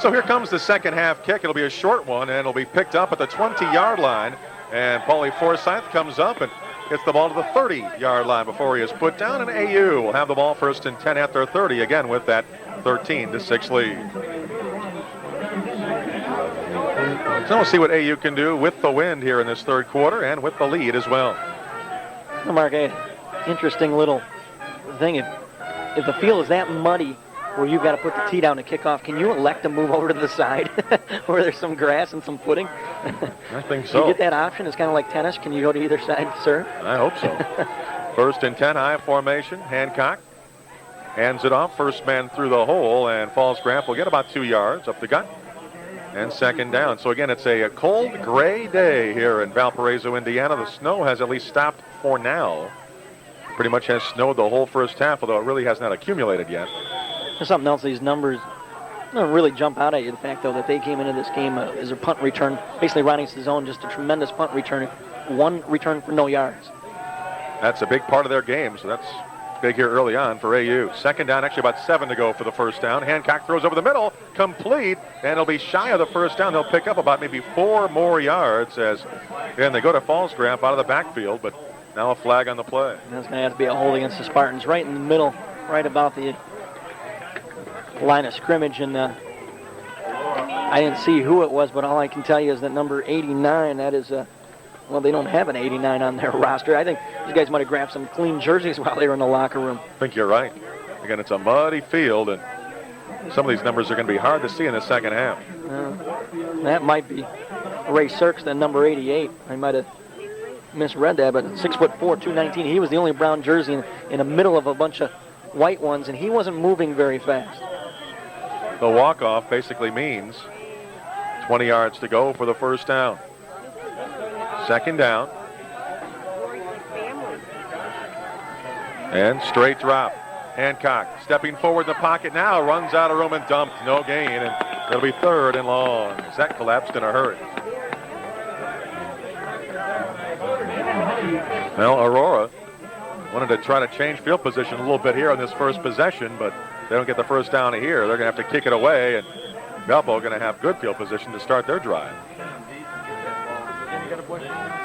So here comes the second half kick. It'll be a short one, and it'll be picked up at the 20-yard line. And Paulie Forsyth comes up and gets the ball to the 30-yard line before he is put down. And AU will have the ball first and 10 at their 30, again with that 13-6 lead. So we'll see what AU can do with the wind here in this third quarter and with the lead as well. Well, Mark, interesting little thing. If the field is that muddy where you've got to put the tee down to kick off, can you elect to move over to the side where there's some grass and some footing? I think so. You get that option? It's kind of like tennis. Can you go to either side, sir? I hope so. First and 10, high formation. Hancock hands it off. First man through the hole, and Falls Grant will get about 2 yards up the gut. And second down. So again, it's a cold, gray day here in Valparaiso, Indiana. The snow has at least stopped for now. Pretty much has snowed the whole first half, although it really has not accumulated yet. There's something else. These numbers don't really jump out at you. The fact, though, that they came into this game as a punt return, basically running to the zone, just a tremendous punt return. One return for no yards. That's a big part of their game, so that's big here early on for AU. Second down, actually about 7 to go for the first down. Hancock throws over the middle, complete, and it'll be shy of the first down. They'll pick up about maybe 4 more yards as, and they go to Fallsgramp out of the backfield, but now a flag on the play. And that's going to have to be a hold against the Spartans right in the middle, right about the line of scrimmage. And I didn't see who it was, but all I can tell you is that number 89, that is well, they don't have an 89 on their roster. I think these guys might have grabbed some clean jerseys while they were in the locker room. I think you're right. Again, it's a muddy field, and some of these numbers are going to be hard to see in the second half. That might be Ray Sirks, then number 88. I might have misread that, but 6'4", 219. He was the only brown jersey in the middle of a bunch of white ones, and he wasn't moving very fast. The walk-off basically means 20 yards to go for the first down. Second down. And straight drop. Hancock stepping forward in the pocket now, runs out of room and dumped. No gain, and it'll be third and long. That collapsed in a hurry. Well, Aurora wanted to try to change field position a little bit here on this first possession, but they don't get the first down here. They're going to have to kick it away, and Valpo going to have good field position to start their drive.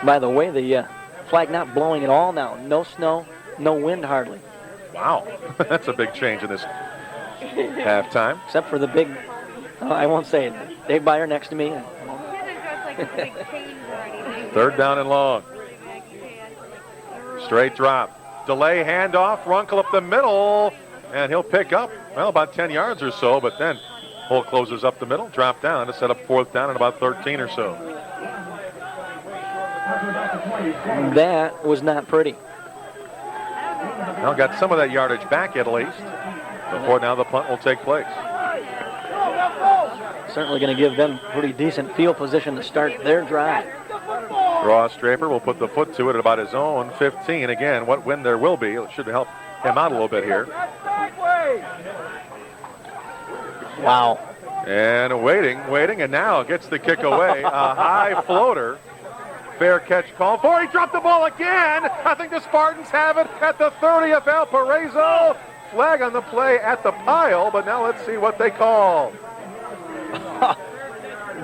By the way, the flag not blowing at all now. No snow, no wind hardly. Wow, that's a big change in this halftime. Except for the big, I won't say it, Dave Byer next to me. Third down and long. Straight drop. Delay handoff. Runkle up the middle. And he'll pick up, well, about 10 yards or so. But then Hull closes up the middle. Drop down to set up fourth down and about 13 or so. That was not pretty. Well, got some of that yardage back at least. Before now the punt will take place. Certainly going to give them pretty decent field position to start their drive. Ross Draper will put the foot to it at about his own 15. Again, what wind there will be. It should help him out a little bit here. Wow. And waiting, and now gets the kick away. A high floater. Fair catch call for. He dropped the ball again. I think the Spartans have it at the 30 of Valparaiso. Flag on the play at the pile, but now let's see what they call.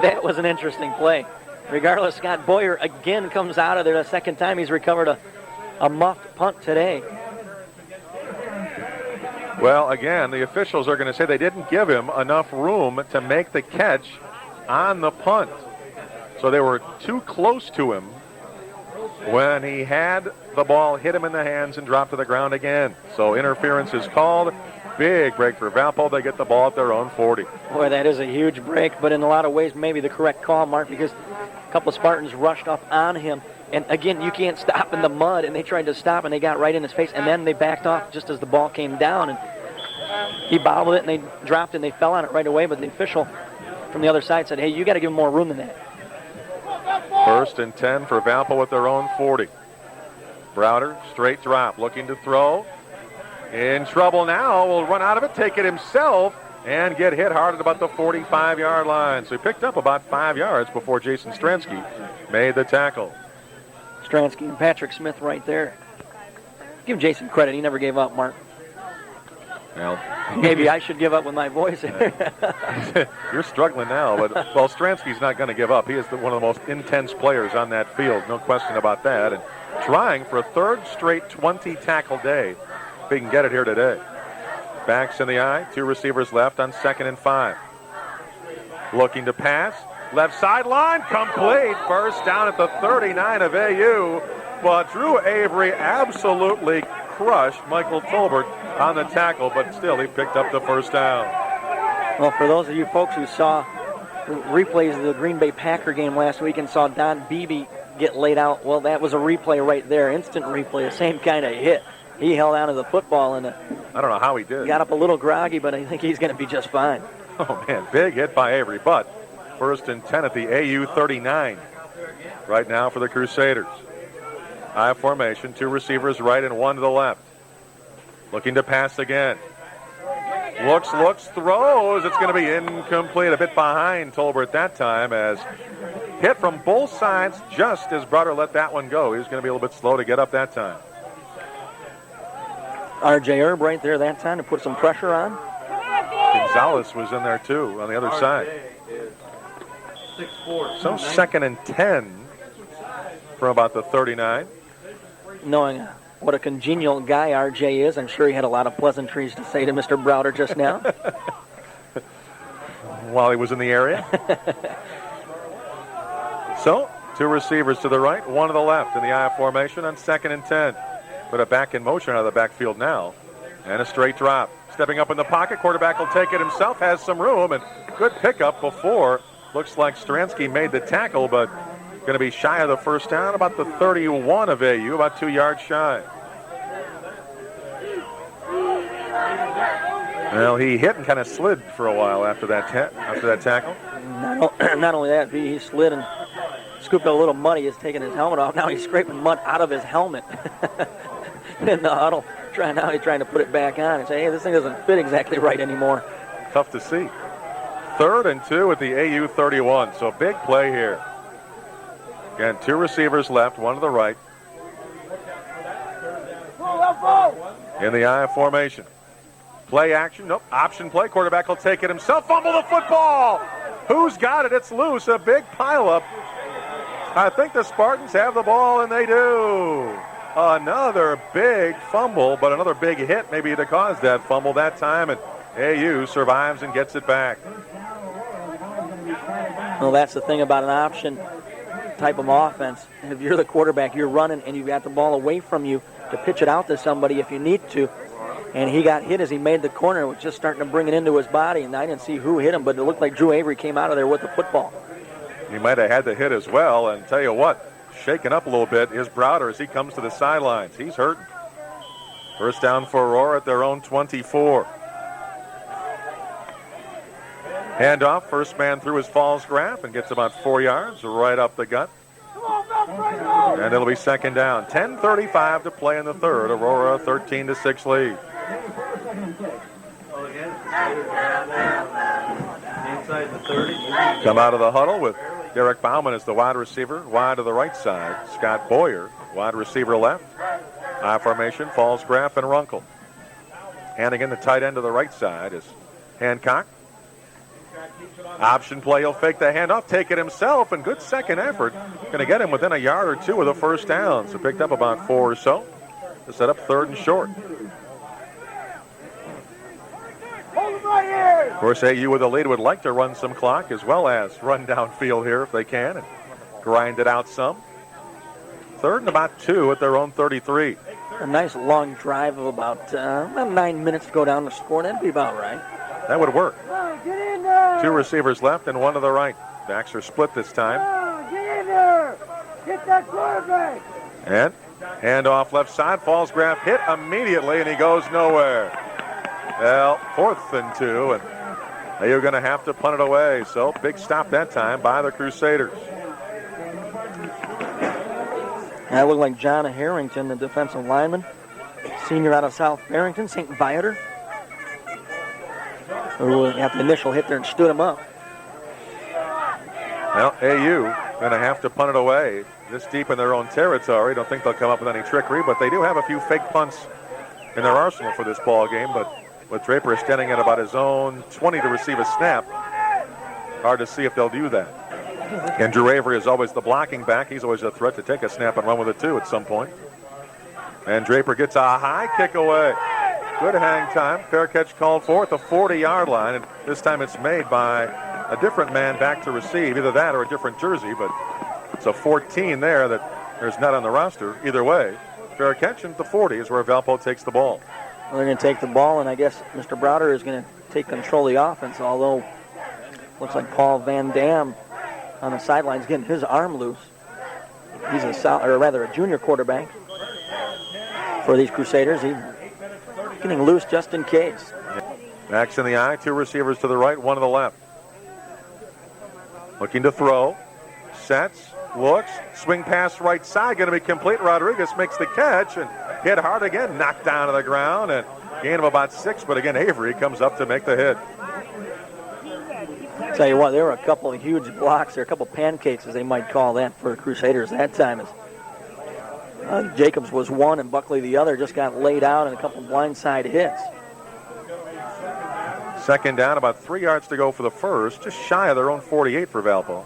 That was an interesting play. Regardless, Scott Boyer again comes out of there the second time he's recovered a muffed punt today. Well, again, the officials are going to say they didn't give him enough room to make the catch on the punt. So they were too close to him when he had the ball hit him in the hands and drop to the ground again. So interference is called. Big break for Valpo. They get the ball at their own 40. Boy, that is a huge break, but in a lot of ways maybe the correct call, Mark, because a couple of Spartans rushed up on him. And again, you can't stop in the mud, and they tried to stop, and they got right in his face, and then they backed off just as the ball came down, and he bobbled it, and they dropped it, and they fell on it right away, but the official from the other side said, hey, you got to give him more room than that. First and 10 for Valpo at their own 40. Browder, straight drop, looking to throw. In trouble now, will run out of it, take it himself, and get hit hard at about the 45-yard line. So he picked up about 5 yards before Jason Stransky made the tackle. Stransky and Patrick Smith right there. Give Jason credit. He never gave up, Mark. Well, maybe I should give up with my voice. you're struggling now, but well, Stransky's not going to give up. He is one of the most intense players on that field, no question about that. And trying for a third straight 20-tackle day, if he can get it here today. Backs in the eye, 2 receivers left on 2nd and 5. Looking to pass, left sideline, complete. First down at the 39 of AU. But Drew Avery absolutely crushed Michael Tolbert on the tackle, but still he picked up the first down. Well, for those of you folks who saw replays of the Green Bay Packer game last week and saw Don Beebe get laid out, well, that was a replay right there, instant replay, the same kind of hit. He held on to the football and I don't know how he did. Got up a little groggy, but I think he's going to be just fine. Oh, man, big hit by Avery, but 1st and 10 at the AU 39 right now for the Crusaders. I formation, 2 receivers right and 1 to the left. Looking to pass again. Looks, throws. It's going to be incomplete. A bit behind Tolbert that time as hit from both sides just as Browder let that one go. He was going to be a little bit slow to get up that time. R.J. Erb right there that time to put some pressure on. Gonzalez was in there too on the other side. So 2nd and 10 from about the 39. Knowing what a congenial guy R.J. is, I'm sure he had a lot of pleasantries to say to Mr. Browder just now. While he was in the area. So, 2 receivers to the right, 1 to the left in the I formation on 2nd and 10. Put it back in motion out of the backfield now. And a straight drop. Stepping up in the pocket, quarterback will take it himself, has some room, and good pickup before. Looks like Stransky made the tackle, but going to be shy of the first down, about the 31 of AU, about 2 yards shy. Well, he hit and kind of slid for a while after that tackle. Not only that, he slid and scooped a little mud. He has taken his helmet off. Now he's scraping mud out of his helmet in the huddle. He's trying to put it back on and say, hey, this thing doesn't fit exactly right anymore. Tough to see. 3rd and 2 at the AU 31, so big play here. Again, 2 receivers left, 1 to the right. In the I formation. Play action, nope, option play. Quarterback will take it himself, fumble the football. Who's got it? It's loose, a big pileup. I think the Spartans have the ball, and they do. Another big fumble, but another big hit maybe to cause that fumble that time, and AU survives and gets it back. Well, that's the thing about an option type of offense. If you're the quarterback, you're running, and you've got the ball away from you to pitch it out to somebody if you need to. And he got hit as he made the corner. It was just starting to bring it into his body, and I didn't see who hit him, but it looked like Drew Avery came out of there with the football. He might have had the hit as well, and tell you what, shaking up a little bit is Browder as he comes to the sidelines. He's hurting. First down for Aurora at their own 24. Handoff, first man through his falls graph and gets about 4 yards right up the gut. And it'll be 2nd down. 10:35 to play in the 3rd. Aurora 13-6 lead. Come out of the huddle with Derek Bauman as the wide receiver, wide to the right side. Scott Boyer, wide receiver left. I formation, falls graph, and Runkle. And again, the tight end to the right side is Hancock. Option play, he'll fake the handoff, take it himself, and good second effort. Going to get him within a yard or 2 of the first down. So picked up about 4 or so to set up 3rd and short. Of course, AU with the lead would like to run some clock as well as run downfield here if they can and grind it out some. 3rd and about 2 at their own 33. A nice long drive of about 9 minutes to go down the score. That'd be about right. That would work. 2 receivers left and 1 to the right. Backs are split this time. Get in there! Get that quarterback! And handoff left side. Falls graph hit immediately and he goes nowhere. Well, 4th and 2 and they're going to have to punt it away. So big stop that time by the Crusaders. That looked like John Harrington, the defensive lineman, senior out of South Barrington, St. Viator, who got the initial hit there and stood him up. Well, AU going to have to punt it away this deep in their own territory. Don't think they'll come up with any trickery, but they do have a few fake punts in their arsenal for this ball game. But with Draper standing at about his own 20 to receive a snap. Hard to see if they'll do that. And Drew Avery is always the blocking back. He's always a threat to take a snap and run with it, too, at some point. And Draper gets a high kick away. Good hang time. Fair catch called for at the 40-yard line. And this time it's made by a different man back to receive. Either that or a different jersey. But it's a 14 there that there's not on the roster. Either way, fair catch, and the 40 is where Valpo takes the ball. Well, they're going to take the ball, and I guess Mr. Browder is going to take control of the offense, although looks like Paul Van Dam on the sidelines getting his arm loose. He's a junior quarterback for these Crusaders. He's getting loose just in case. Backs in the eye, 2 receivers to the right, 1 to the left. Looking to throw, sets, looks, swing pass right side, going to be complete. Rodriguez makes the catch and hit hard again, knocked down to the ground, and gain of about 6, but again, Avery comes up to make the hit. Tell you what, there were a couple of huge blocks there, a couple of pancakes, as they might call that, for Crusaders that time. As Jacobs was one and Buckley the other, just got laid out and a couple blindside hits. Second down, about 3 yards to go for the first, just shy of their own 48 for Valpo.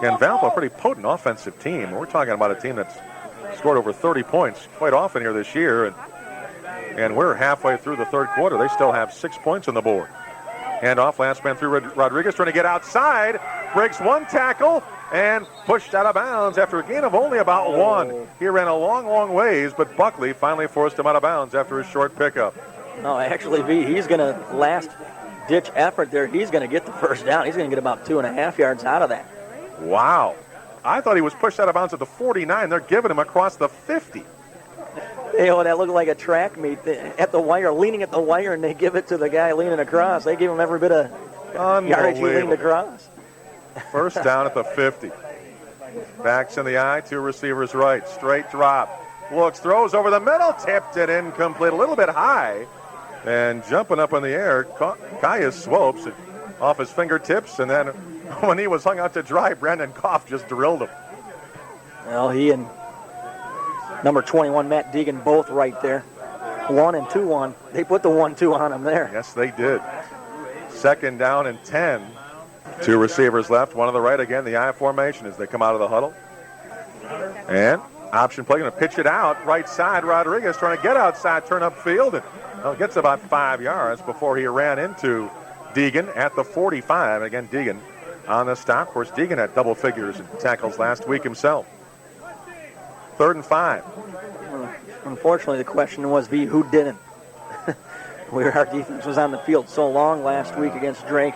And Valpo, a pretty potent offensive team. We're talking about a team that's scored over 30 points quite often here this year, and we're halfway through the third quarter. They still have 6 points on the board. Hand off, last man through. Rodriguez trying to get outside, breaks 1 tackle, and pushed out of bounds after a gain of only about 1. He ran a long, long ways, but Buckley finally forced him out of bounds after his short pickup. No, actually, he's going to last-ditch effort there. He's going to get the first down. He's going to get about 2.5 yards out of that. Wow. I thought he was pushed out of bounds at the 49. They're giving him across the 50. You know, that looked like a track meet at the wire, leaning at the wire, and they give it to the guy leaning across. They give him every bit of yardage he leaned across. First down at the 50. Backs in the eye, 2 receivers right. Straight drop. Looks, throws over the middle, tipped it incomplete, a little bit high. And jumping up in the air, Caius Swopes off his fingertips, and then when he was hung out to dry, Brandon Koff just drilled him. Well, he and number 21, Matt Deegan, both right there. 1 and 2-1. They put the 1-2 on him there. Yes, they did. Second down and 10. 2 receivers left, 1 on the right again, the I formation as they come out of the huddle. And option play, going to pitch it out, right side. Rodriguez trying to get outside, turn upfield, and gets about 5 yards before he ran into Deegan at the 45. Again, Deegan on the stop. Of course, Deegan had double figures in tackles last week himself. 3rd and 5. Unfortunately, the question was, who didn't? Our defense was on the field so long last week against Drake.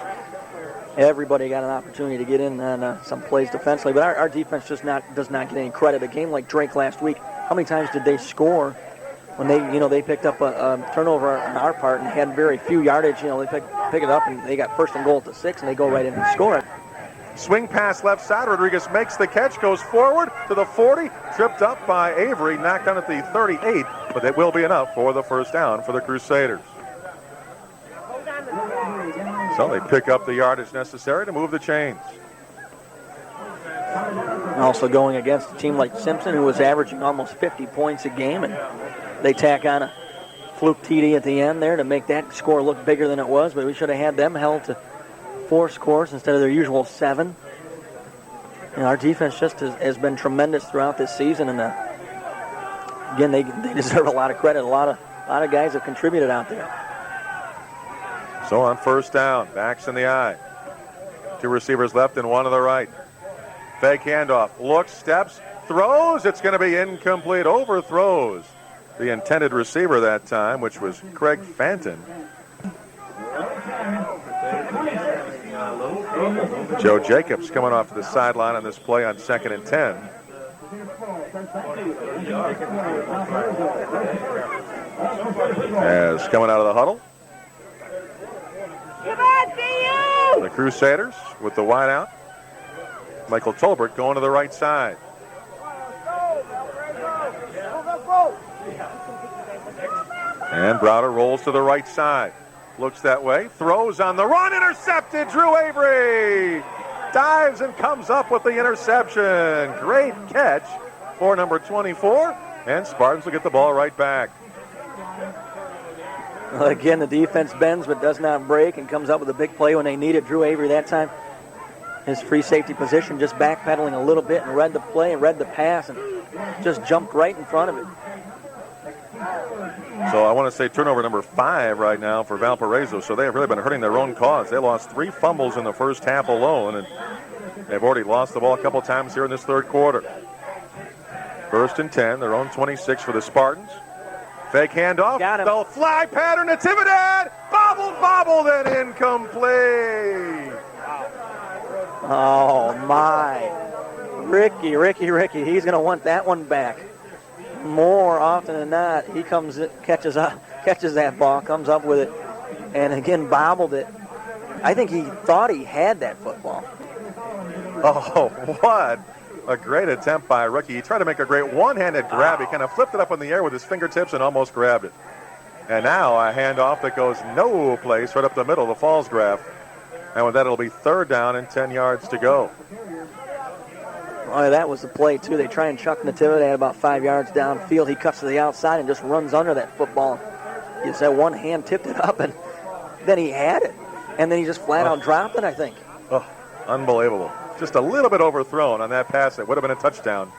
Everybody got an opportunity to get in on some plays defensively, but our defense just does not get any credit. A game like Drake last week, how many times did they score when they picked up a turnover on our part and had very few yardage? They pick it up and they got 1st and goal at the 6, and they go right in and score it. Swing pass left side. Rodriguez makes the catch, goes forward to the 40, tripped up by Avery, knocked down at the 38, but that will be enough for the first down for the Crusaders. So they pick up the yardage necessary to move the chains. Also going against a team like Simpson, who was averaging almost 50 points a game, and they tack on a fluke TD at the end there to make that score look bigger than it was, but we should have had them held to 4 scores instead of their usual 7. Our defense just has been tremendous throughout this season, and again, they deserve a lot of credit. A lot of guys have contributed out there. So on first down, backs in the eye. 2 receivers left and 1 to the right. Fake handoff, looks, steps, throws. It's going to be incomplete, overthrows the intended receiver that time, which was Craig Fanton. Joe Jacobs coming off to the sideline on this play on 2nd and 10. As coming out of the huddle, the Crusaders with the wide out. Michael Tolbert going to the right side. And Browder rolls to the right side. Looks that way. Throws on the run. Intercepted. Drew Avery dives and comes up with the interception. Great catch for number 24. And Spartans will get the ball right back. Well, again, the defense bends but does not break and comes up with a big play when they need it. Drew Avery that time, his free safety position, just backpedaling a little bit and read the play and read the pass and just jumped right in front of it. So I want to say turnover number 5 right now for Valparaiso. So they have really been hurting their own cause. They lost 3 fumbles in the first half alone, and they've already lost the ball a couple times here in this third quarter. 1st and 10, their own 26 for the Spartans. Fake handoff. Got him. The flag pattern. Natividad. Bobbled, and incomplete. Oh, my. Ricky. He's going to want that one back. More often than not, he catches that ball, comes up with it, and again bobbled it. I think he thought he had that football. Oh, what a great attempt by Rookie. He tried to make a great one-handed grab. He kind of flipped it up in the air with his fingertips and almost grabbed it. And now a handoff that goes no place right up the middle of the Falls graph. And with that, it'll be 3rd down and 10 yards to go. Oh, that was the play, too. They try and chuck Natividad about 5 yards downfield. He cuts to the outside and just runs under that football. He just had one hand tipped it up, and then he had it. And then he just flat out dropped it, I think. Oh, unbelievable. Just a little bit overthrown on that pass. It would have been a touchdown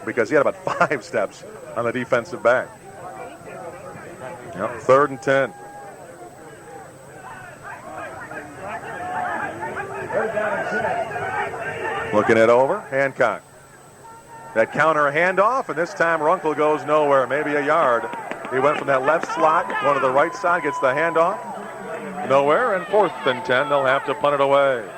because he had about 5 steps on the defensive back. Yep, 3rd and 10. Looking it over, Hancock. That counter handoff, and this time Runkle goes nowhere, maybe a yard. He went from that left slot, going to the right side, gets the handoff. Nowhere, and 4th and 10, they'll have to punt it away.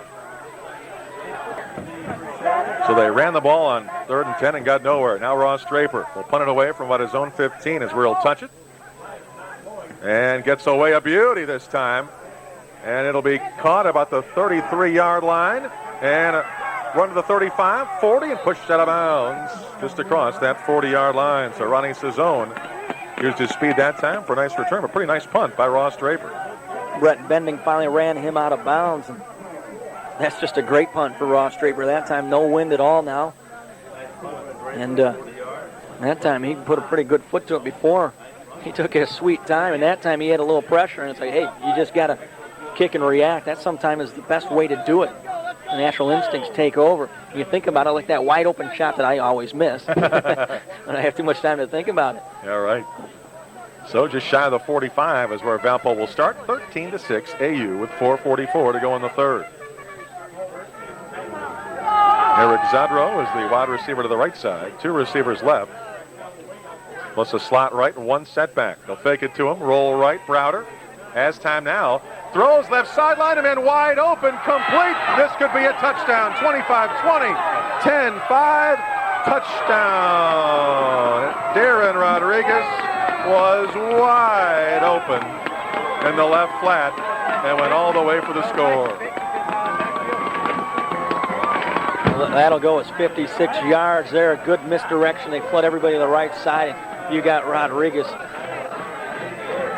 So they ran the ball on 3rd and 10 and got nowhere. Now Ross Draper will punt it away from about his own 15 as we'll touch it. And gets away a beauty this time. And it'll be caught about the 33-yard line. And run to the 35, 40, and pushed out of bounds just across that 40-yard line. So Ronnie Sazzone used his speed that time for a nice return. A pretty nice punt by Ross Draper. Brett Bending finally ran him out of bounds. And that's just a great punt for Ross Draper. That time, no wind at all now. And that time, he put a pretty good foot to it before. He took his sweet time, and that time he had a little pressure. And it's like, hey, you just got to kick and react. That sometimes is the best way to do it. The natural instincts take over. You think about it like that wide open shot that I always miss when I have too much time to think about it. Yeah, right. So just shy of the 45 is where Valpo will start. 13-6 AU with 4:44 to go in the 3rd. Eric Zadro is the wide receiver to the right side. 2 receivers left. Plus a slot right and 1 setback. They'll fake it to him. Roll right. Browder has time now. Throws left sideline and then wide open, complete. This could be a touchdown. 25-20, 10-5, touchdown. Darren Rodriguez was wide open in the left flat and went all the way for the score. That'll go as 56 yards there. A good misdirection. They flood everybody to the right side. And you got Rodriguez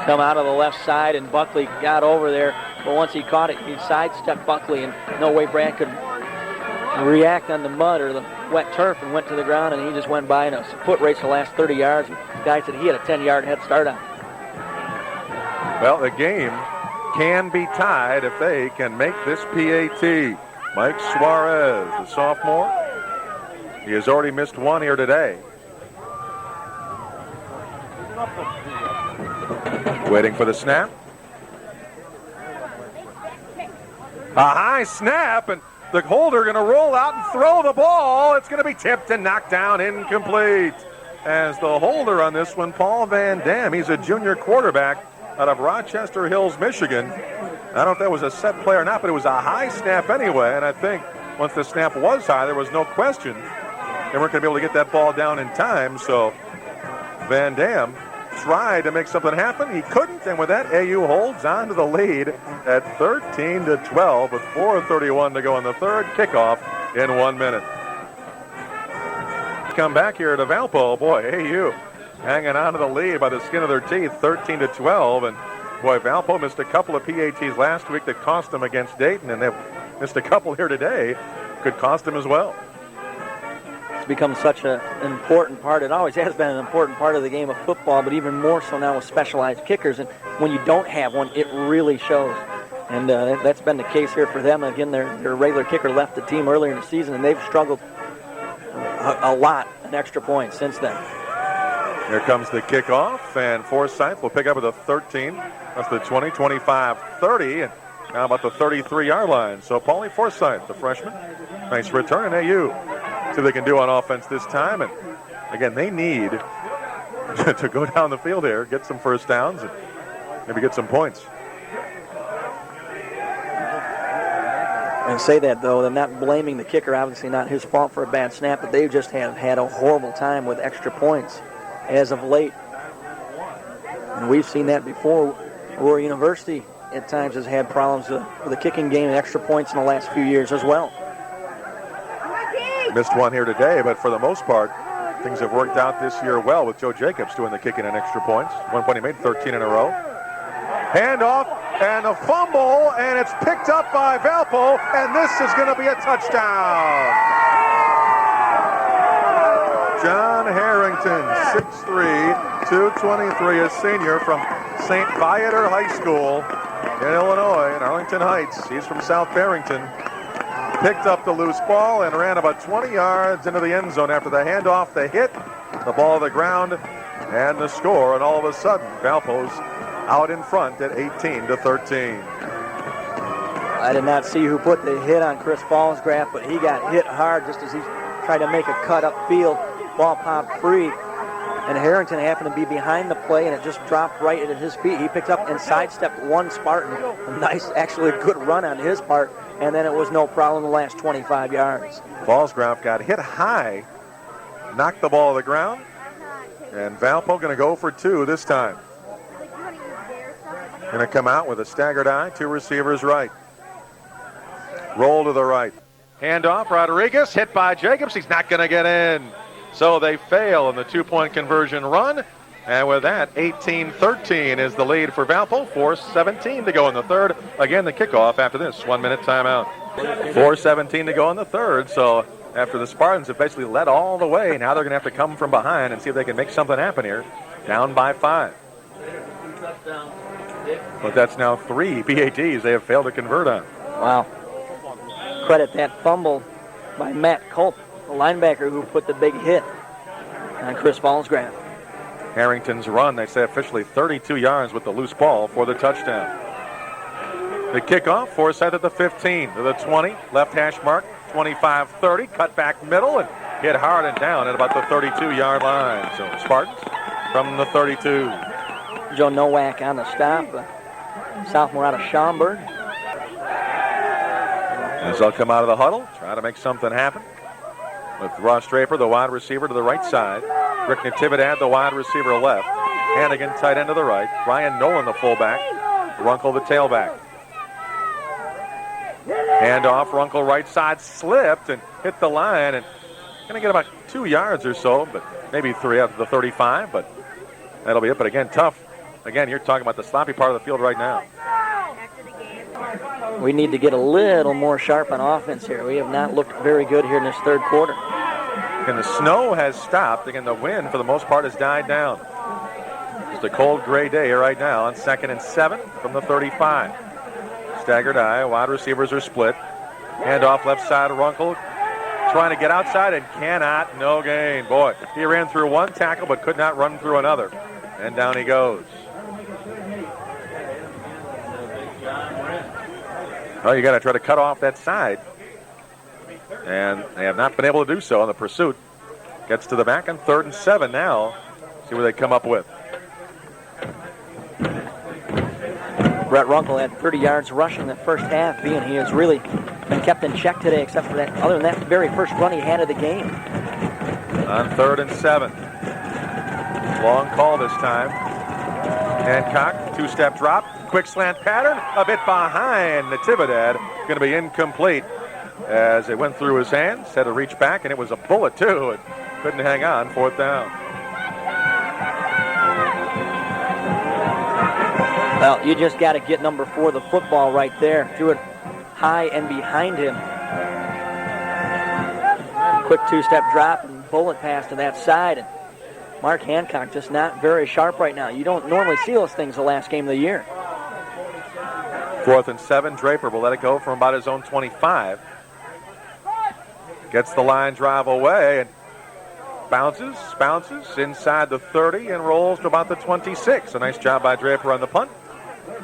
come out of the left side, and Buckley got over there. But once he caught it, he sidestepped Buckley, and no way Brad could react on the mud or the wet turf and went to the ground, and he just went by in a foot race the last 30 yards. The guy said he had a 10-yard head start on. Well, the game can be tied if they can make this PAT. Mike Suarez, the sophomore. He has already missed 1 here today. Waiting for the snap. A high snap, and the holder going to roll out and throw the ball. It's going to be tipped and knocked down, incomplete. As the holder on this one, Paul Van Dam. He's a junior quarterback out of Rochester Hills, Michigan. I don't know if that was a set play or not, but it was a high snap anyway. And I think once the snap was high, there was no question they weren't going to be able to get that ball down in time. So Van Dam tried to make something happen. He couldn't, and with that, AU holds on to the lead at 13-12 with 4:31 to go in the 3rd. Kickoff in 1 minute. Come back here to Valpo. Boy, AU hanging on to the lead by the skin of their teeth, 13-12. And boy, Valpo missed a couple of PATs last week that cost them against Dayton, and they've missed a couple here today. Could cost them as well. become such an important part. It always has been an important part of the game of football, but even more so now with specialized kickers. And when you don't have one, it really shows. And that's been the case here for them. Again, their regular kicker left the team earlier in the season, and they've struggled a lot in extra points since then. Here comes the kickoff, and Forsyth will pick up at the 13. That's the 20, 25, 30, and now about the 33-yard line. So Paulie Forsyth, the freshman, nice return, and AU. See what they can do on offense this time. And again, they need to go down the field here, get some first downs, and maybe get some points. And say that, though, they're not blaming the kicker, obviously not his fault for a bad snap, but they just have had a horrible time with extra points as of late. And we've seen that before. Aurora University at times has had problems with the kicking game and extra points in the last few years as well. Missed one here today, but for the most part, things have worked out this year well with Joe Jacobs doing the kicking and extra points. 1 point he made, 13 in a row. Handoff and a fumble, and it's picked up by Valpo, and this is going to be a touchdown. John Harrington, 6'3", 223, a senior from St. Viator High School in Illinois, in Arlington Heights. He's from South Barrington. Picked up the loose ball and ran about 20 yards into the end zone after the handoff, the hit, the ball to the ground, and the score. And all of a sudden, Valpo's out in front at 18-13. I did not see who put the hit on Chris Fallsgraf, but he got hit hard just as he tried to make a cut upfield. Ball popped free, and Harrington happened to be behind the play, and it just dropped right at his feet. He picked up and sidestepped one Spartan. A nice, actually a good run on his part, and then it was no problem the last 25 yards. Fallsgraf got hit high, knocked the ball to the ground, and Valpo going to go for two this time. Going to come out with a staggered eye, two receivers right. Roll to the right. Handoff, Rodriguez, hit by Jacobs. He's not going to get in. So they fail in the two-point conversion run. And with that, 18-13 is the lead for Valpo. 4:17 to go in the third. Again, the kickoff after this 1-minute timeout. 4:17 to go in the third. So after the Spartans have basically led all the way, now they're going to have to come from behind and see if they can make something happen here. Down by 5. But that's now 3 PATs they have failed to convert on. Wow. Credit that fumble by Matt Culp, the linebacker who put the big hit on Chris Fallsgraf. Harrington's run, they say officially 32 yards with the loose ball for the touchdown. The kickoff, Forsyth at the 15 to the 20, left hash mark, 25-30, cut back middle and hit hard and down at about the 32-yard line. So Spartans from the 32. Joe Nowak on the stop, sophomore out of Schaumburg. As they'll come out of the huddle, try to make something happen. With Ross Draper, the wide receiver, to the right side. Rick Natividad, the wide receiver, left. Hannigan, tight end to the right. Ryan Nolan, the fullback. Runkle, the tailback. Handoff, Runkle, right side, slipped and hit the line. And going to get about 2 yards or so, but maybe 3 after the 35, but that'll be it. But again, tough. Again, you're talking about the sloppy part of the field right now. We need to get a little more sharp on offense here. We have not looked very good here in this third quarter. And the snow has stopped. Again, the wind, for the most part, has died down. Just a cold, gray day right now on 2nd and 7 from the 35. Staggered eye. Wide receivers are split. Handoff left side, Runkle trying to get outside and cannot. No gain. Boy, he ran through one tackle but could not run through another. And down he goes. Well, you got to try to cut off that side. And they have not been able to do so on the pursuit. Gets to the back on 3rd and 7 now. See what they come up with. Brett Runkle had 30 yards rushing in the first half, being he has really been kept in check today, except for that. Other than that very first run he had of the game. On 3rd and 7. Long call this time. Hancock, two-step drop. Quick slant pattern, a bit behind Natividad. Going to be incomplete as it went through his hands. Had to reach back, and it was a bullet, too. It couldn't hang on. 4th down. Well, you just got to get number 4 the football right there. Threw it high and behind him. Quick two-step drop, and bullet pass to that side. And Mark Hancock just not very sharp right now. You don't normally see those things the last game of the year. 4th and 7. Draper will let it go from about his own 25. Gets the line drive away and bounces inside the 30 and rolls to about the 26. A nice job by Draper on the punt.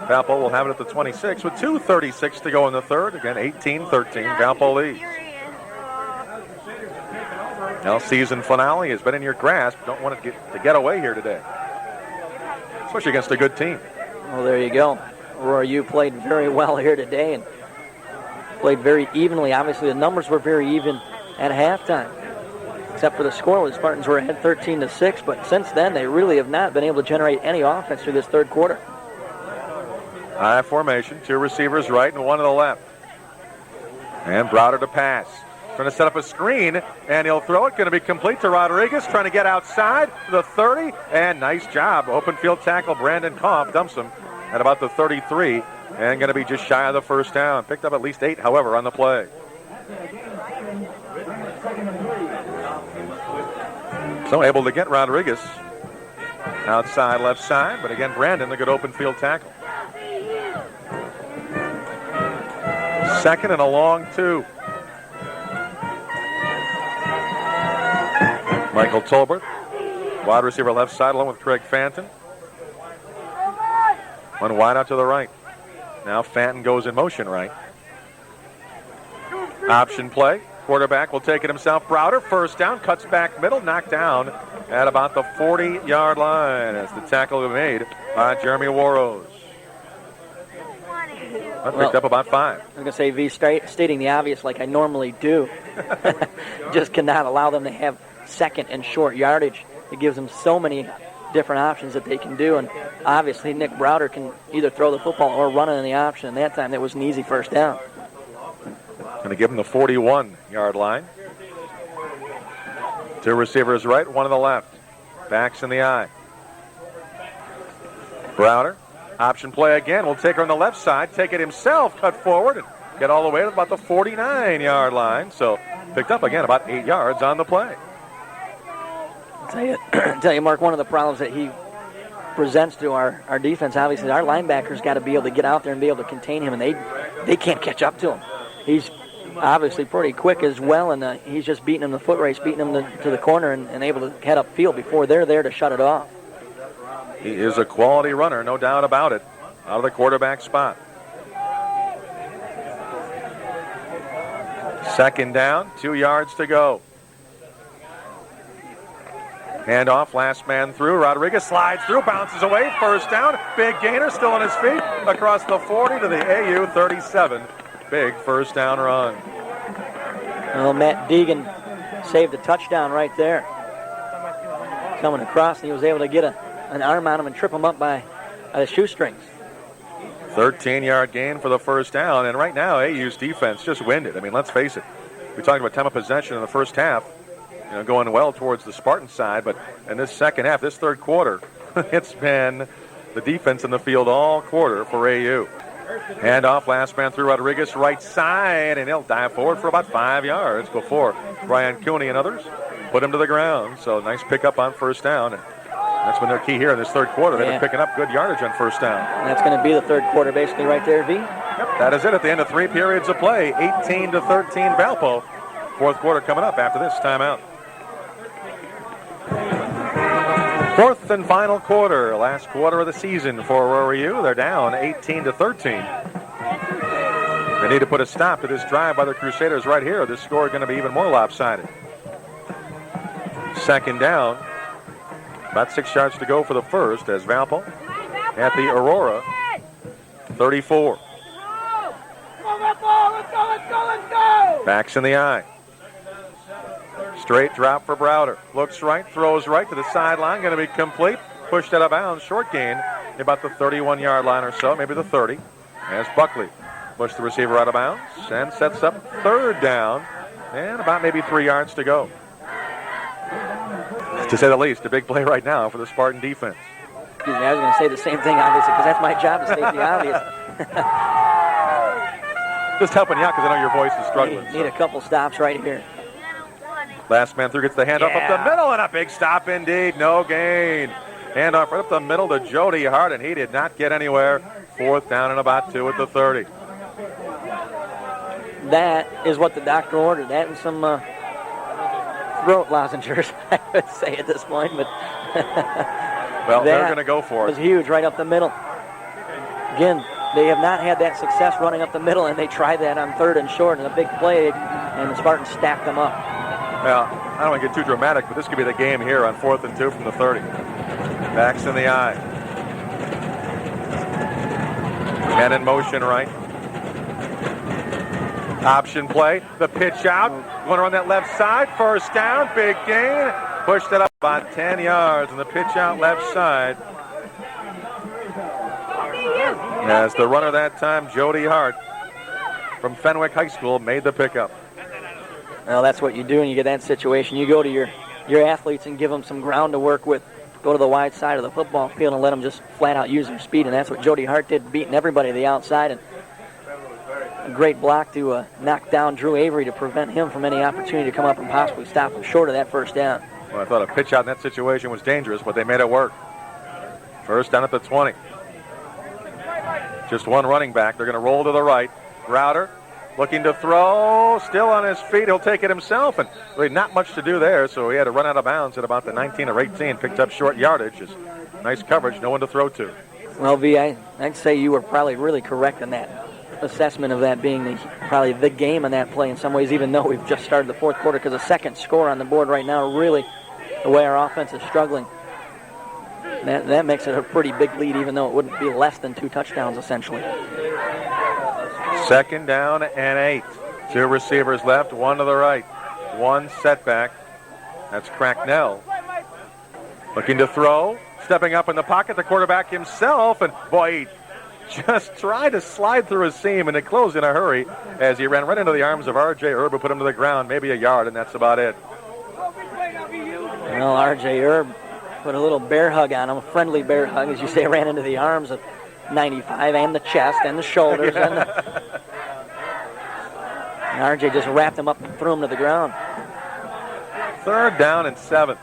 Valpo will have it at the 26 with 2:36 to go in the third. Again, 18-13. Valpo leads. Now, season finale has been in your grasp. Don't want it to get away here today, especially against a good team. Well, there you go. Aurora U played very well here today and played very evenly. Obviously, the numbers were very even at halftime, except for the score where the Spartans were ahead 13-6. But since then, they really have not been able to generate any offense through this third quarter. I formation, 2 receivers right and 1 to the left. And Browder to pass. Trying to set up a screen, and he'll throw it. Going to be complete to Rodriguez, trying to get outside the 30, and nice job. Open field tackle, Brandon Koff dumps him at about the 33, and going to be just shy of the first down. Picked up at least 8, however, on the play. So able to get Rodriguez outside left side, but again, Brandon, the good open field tackle. 2nd and a long 2. Michael Tolbert, wide receiver left side, along with Craig Fanton. One wide out to the right. Now Fanton goes in motion right. Option play. Quarterback will take it himself. Browder, first down, cuts back middle, knocked down at about the 40-yard line as the tackle made by Jeremy Warros. Picked up about 5. I'm going to say, V, stating the obvious like I normally do. Just cannot allow them to have second and short yardage. It gives them so many different options that they can do, and obviously Nick Browder can either throw the football or run it in the option, and that time that was an easy first down. Going to give him the 41-yard line. 2 receivers right, 1 to the left. Backs in the eye. Browder, option play again. Will take her on the left side, take it himself, cut forward, and get all the way to about the 49-yard line. So picked up again about 8 yards on the play. I'll tell you, Mark, one of the problems that he presents to our defense, obviously, our linebackers got to be able to get out there and be able to contain him, and they can't catch up to him. He's obviously pretty quick as well, and he's just beating him the foot race, beating him to the corner and able to head upfield before they're there to shut it off. He is a quality runner, no doubt about it, out of the quarterback spot. 2nd down, 2 yards to go. Handoff, last man through. Rodriguez slides through, bounces away, first down. Big gainer, still on his feet, across the 40 to the AU 37. Big first down run. Well, Matt Deegan saved a touchdown right there. Coming across, and he was able to get an arm on him and trip him up by the shoestrings. 13-yard gain for the first down, and right now AU's defense just winded. I mean, let's face it. We talked about time of possession in the first half, going well towards the Spartan side, but in this second half, this third quarter, it's been the defense in the field all quarter for AU. Handoff, last man through Rodriguez, right side, and he'll dive forward for about 5 yards before Brian Cooney and others put him to the ground. So nice pickup on first down, and that's been their key here in this third quarter. They've been picking up good yardage on first down. And that's going to be the third quarter basically right there, V. Yep, that is it at the end of 3 periods of play. 18-13 Valpo. Fourth quarter coming up after this timeout. Fourth and final quarter, last quarter of the season for Aurora U. They're down 18-13. They need to put a stop to this drive by the Crusaders right here. This score is going to be even more lopsided. 2nd down. About 6 yards to go for the first as Valpo at the Aurora 34. Backs in the eye. Straight drop for Browder. Looks right, throws right to the sideline. Going to be complete. Pushed out of bounds. Short gain about the 31-yard line or so, maybe the 30. As Buckley pushed the receiver out of bounds and sets up 3rd down and about maybe 3 yards to go. To say the least, a big play right now for the Spartan defense. Excuse me, I was going to say the same thing, obviously, because that's my job to state the obvious. Just helping you out because I know your voice is struggling. Need a couple stops right here. Last man through gets the handoff up the middle, and a big stop indeed. No gain. Handoff right up the middle to Jody Hart, and he did not get anywhere. 4th down and about 2 at the 30. That is what the doctor ordered. That and some throat lozenges, I would say at this point. But well, they're going to go for it. It was huge right up the middle. Again, they have not had that success running up the middle, and they tried that on 3rd and short in a big play, and the Spartans stacked them up. Well, I don't want to get too dramatic, but this could be the game here on 4th and 2 from the 30. Backs in the eye. Men in motion right. Option play. The pitch out. Going to run that left side. 1st down. Big gain. Pushed it up about 10 yards. And the pitch out left side. As the runner that time, Jody Hart from Fenwick High School, made the pickup. Well, that's what you do when you get that situation. You go to your athletes and give them some ground to work with. Go to the wide side of the football field and let them just flat out use their speed, and that's what Jody Hart did, beating everybody to the outside. And a great block to knock down Drew Avery to prevent him from any opportunity to come up and possibly stop him short of that 1st down. Well, I thought a pitch out in that situation was dangerous, but they made it work. 1st down at the 20. Just one running back. They're going to roll to the right. Browder looking to throw, still on his feet. He'll take it himself, and really not much to do there, so he had to run out of bounds at about the 19 or 18. Picked up short yardage. Just nice coverage, no one to throw to. Well, V, I'd say you were probably really correct in that assessment of that being probably the game in that play in some ways, even though we've just started the 4th quarter, because a second score on the board right now, really, the way our offense is struggling, that makes it a pretty big lead, even though it wouldn't be less than 2 touchdowns, essentially. 2nd down and 8. 2 receivers left, 1 to the right. 1 setback. That's Cracknell. Looking to throw. Stepping up in the pocket, the quarterback himself. And boy, he just tried to slide through his seam, and it closed in a hurry as he ran right into the arms of R.J. Erb, who put him to the ground, maybe a yard, and that's about it. Well, R.J. Erb put a little bear hug on him, a friendly bear hug, as you say, ran into the arms of 95 and the chest and the shoulders. And R.J. just wrapped him up and threw him to the ground. 3rd down and 7.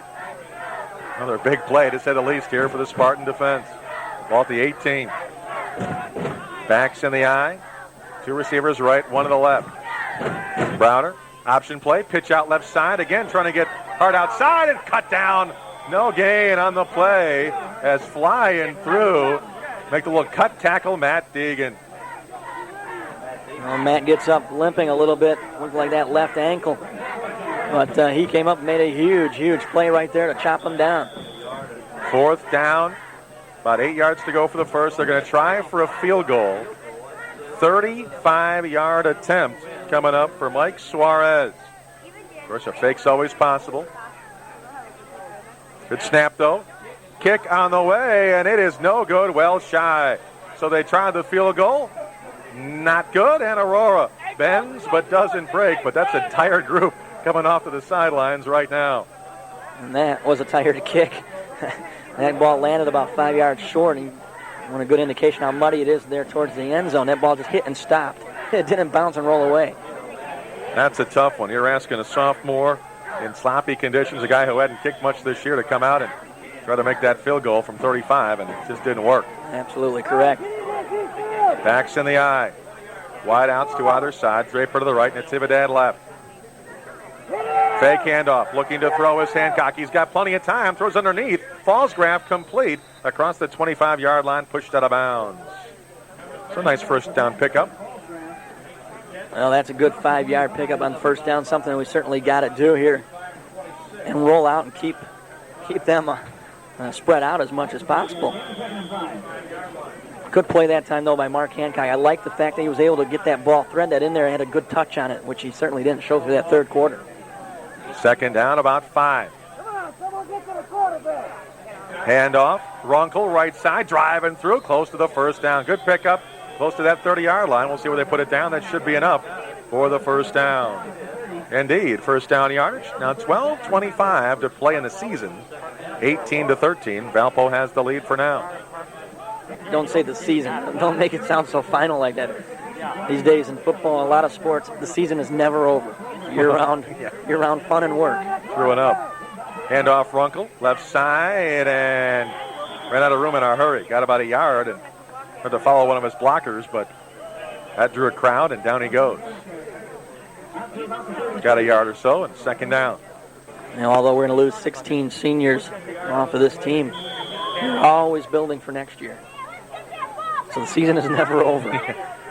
Another big play, to say the least, here for the Spartan defense. Ball at the 18. Backs in the eye. 2 receivers right, 1 to the left. Browder, option play, pitch out left side. Again, trying to get Hart outside and cut down. No gain on the play as flying through. Make the little cut tackle, Matt Deegan. Well, Matt gets up limping a little bit. Looked like that left ankle. But he came up and made a huge, huge play right there to chop him down. 4th down. About 8 yards to go for the 1st. They're going to try for a field goal. 35-yard attempt coming up for Mike Suarez. Of course, a fake's always possible. Good snap, though. Kick on the way, and it is no good, well shy. So they tried the field goal. Not good, and Aurora bends but doesn't break. But that's a tired group coming off to the sidelines right now. And that was a tired kick. That ball landed about 5 yards short, and a good indication how muddy it is there towards the end zone. That ball just hit and stopped. It didn't bounce and roll away. That's a tough one. You're asking a sophomore in sloppy conditions, a guy who hadn't kicked much this year, to come out and try to make that field goal from 35, and it just didn't work. Absolutely correct. Backs in the eye. Wide outs to either side. Draper to the right, Natividad left. Fake handoff, looking to throw his Hancock. He's got plenty of time, throws underneath. Falls grab complete across the 25-yard line, pushed out of bounds. So nice 1st down pickup. Well, that's a good 5-yard pickup on 1st down, something we certainly got to do here. And roll out and keep them spread out as much as possible. Good play that time, though, by Mark Hancock. I like the fact that he was able to get that ball, thread that in there, and had a good touch on it, which he certainly didn't show through that 3rd quarter. 2nd down, about 5. Someone get to the quarterback. Handoff, Runkle, right side, driving through, close to the 1st down. Good pickup, close to that 30-yard line. We'll see where they put it down. That should be enough for the 1st down. Indeed, 1st down yardage. Now 12:25 to play in the season. 18-13. Valpo has the lead for now. Don't say the season. Don't make it sound so final like that. These days in football, a lot of sports, the season is never over. year-round fun and work. Threw it up. Handoff Runkle, left side, and ran out of room in a hurry. Got about a yard and had to follow one of his blockers, but that drew a crowd, and down he goes. Got a yard or so, and second down. Now, although we're going to lose 16 seniors off of this team, we're always building for next year. So the season is never over.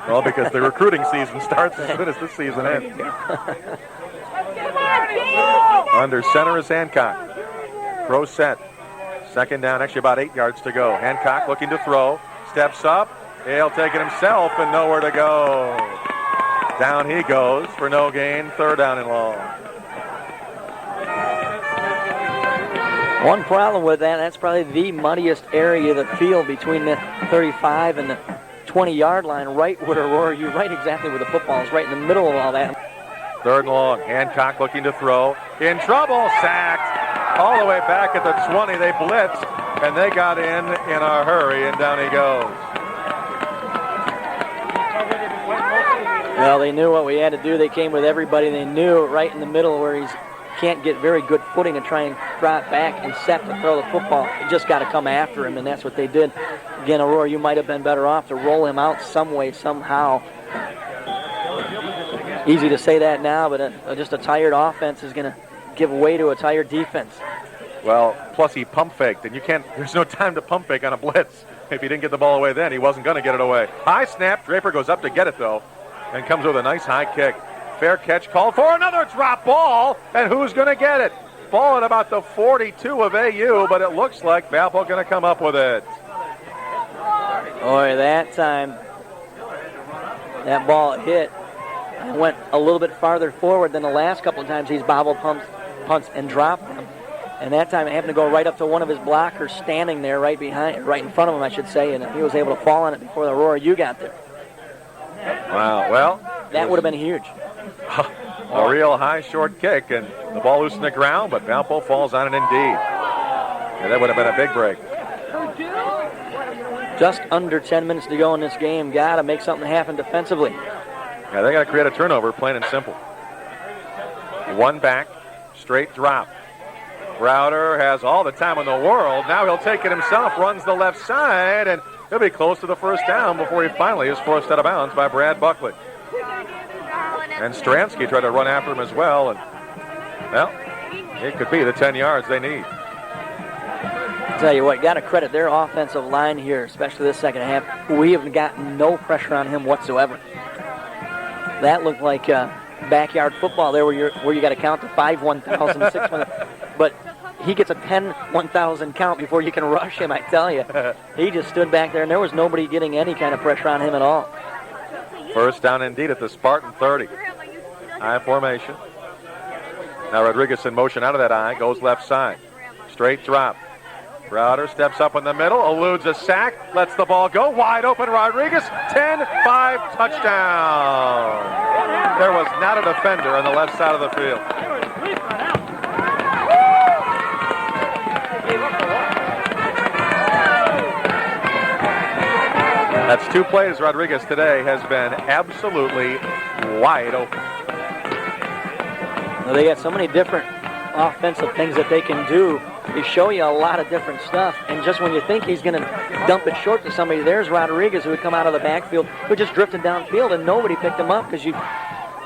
Well, because the recruiting season starts as soon as this season ends. Under center is Hancock. Throw set. Second down, actually about 8 yards to go. Hancock looking to throw. Steps up. He'll take it himself and nowhere to go. Down he goes for no gain. Third down and long. One problem with that's probably the muddiest area of the field between the 35 and the 20-yard line, right where Aurora U, right exactly where the football is, right in the middle of all that. Third and long. Hancock looking to throw. In trouble. Sacked. All the way back at the 20. They blitzed, and they got in a hurry, and down he goes. Well, they knew what we had to do. They came with everybody. They knew right in the middle where he can't get very good footing and try and drop back and set to throw the football. You just got to come after him, and that's what they did. Again, Aurora, you might have been better off to roll him out some way, somehow. Easy to say that now, but just a tired offense is going to give way to a tired defense. Well, plus he pump faked, and there's no time to pump fake on a blitz. If he didn't get the ball away then, he wasn't going to get it away. High snap. Draper goes up to get it, though, and comes with a nice high kick. Fair catch called for another drop ball, and who's going to get it? Ball at about the 42 of AU, but it looks like Valpo going to come up with it. Boy, that time, that ball hit and went a little bit farther forward than the last couple of times he's bobbled punts and dropped them. And that time it happened to go right up to one of his blockers standing there right in front of him, I should say, and he was able to fall on it before the Aurora U got there. Wow, well. That would have been huge. A real high, short kick, and the ball loose in the ground, but Valpo falls on it indeed. Yeah, that would have been a big break. Just under 10 minutes to go in this game. Got to make something happen defensively. Yeah, they got to create a turnover, plain and simple. One back, straight drop. Browder has all the time in the world. Now he'll take it himself, runs the left side, and he'll be close to the first down before he finally is forced out of bounds by Brad Buckley. And Stransky tried to run after him as well, and, well, it could be the 10 yards they need. I'll tell you what, got to credit their offensive line here, especially this second half. We have gotten no pressure on him whatsoever. That looked like backyard football there where you got to count to 5 1,000, 6 1,000. But he gets a 10 1,000 count before you can rush him, I tell you. He just stood back there, and there was nobody getting any kind of pressure on him at all. First down indeed at the Spartan 30. I formation. Now Rodriguez in motion out of that I, goes left side. Straight drop. Browder steps up in the middle, eludes a sack, lets the ball go. Wide open Rodriguez, 10-5 touchdown. There was not a defender on the left side of the field. That's 2 plays. Rodriguez today has been absolutely wide open. Well, they got so many different offensive things that they can do. They show you a lot of different stuff, and just when you think he's going to dump it short to somebody, there's Rodriguez who would come out of the backfield, who just drifted downfield, and nobody picked him up because you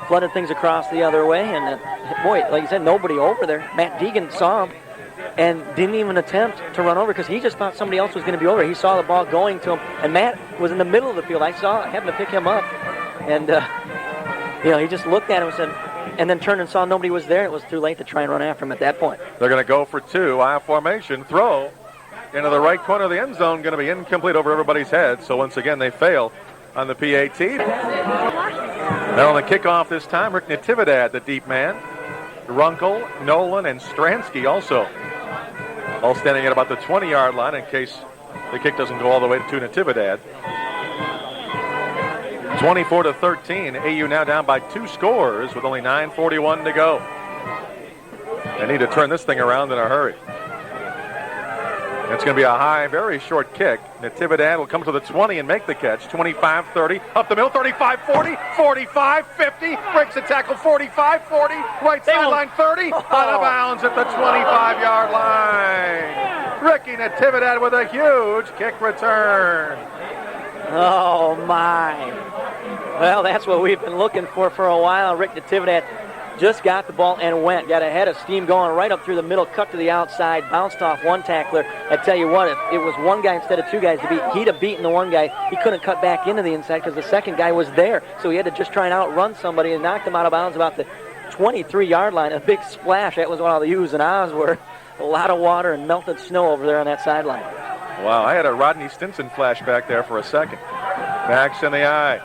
flooded things across the other way. And boy, like you said, nobody over there. Matt Deegan saw him and didn't even attempt to run over because he just thought somebody else was going to be over. He saw the ball going to him, and Matt was in the middle of the field. I happened to pick him up, and he just looked at him and said, and then turned and saw nobody was there. It was too late to try and run after him at that point. They're going to go for 2. I formation. Throw into the right corner of the end zone. Going to be incomplete over everybody's head. So once again, they fail on the PAT. Now on the kickoff this time, Rick Natividad, the deep man. Runkle, Nolan, and Stransky also. All standing at about the 20-yard line in case the kick doesn't go all the way to Natividad. 24-13. AU now down by 2 scores with only 9:41 to go. They need to turn this thing around in a hurry. It's going to be a high, very short kick. Natividad will come to the 20 and make the catch. 25-30, up the middle, 35-40, 45-50, breaks the tackle, 45-40, right sideline 30, out of bounds at the 25-yard line. Ricky Natividad with a huge kick return. Oh, my. Well, that's what we've been looking for a while. Rick Natividad just got the ball and got ahead of steam going right up through the middle, cut to the outside, bounced off one tackler. I tell you what, if it was one guy instead of two guys to beat, he'd have beaten the one guy. He couldn't cut back into the inside because the second guy was there, so he had to just try and outrun somebody and knocked him out of bounds about the 23-yard line. A big splash. That was what all the oohs and ahs were. A lot of water and melted snow over there on that sideline. Wow, I had a Rodney Stinson flashback there for a second. Backs in the eye.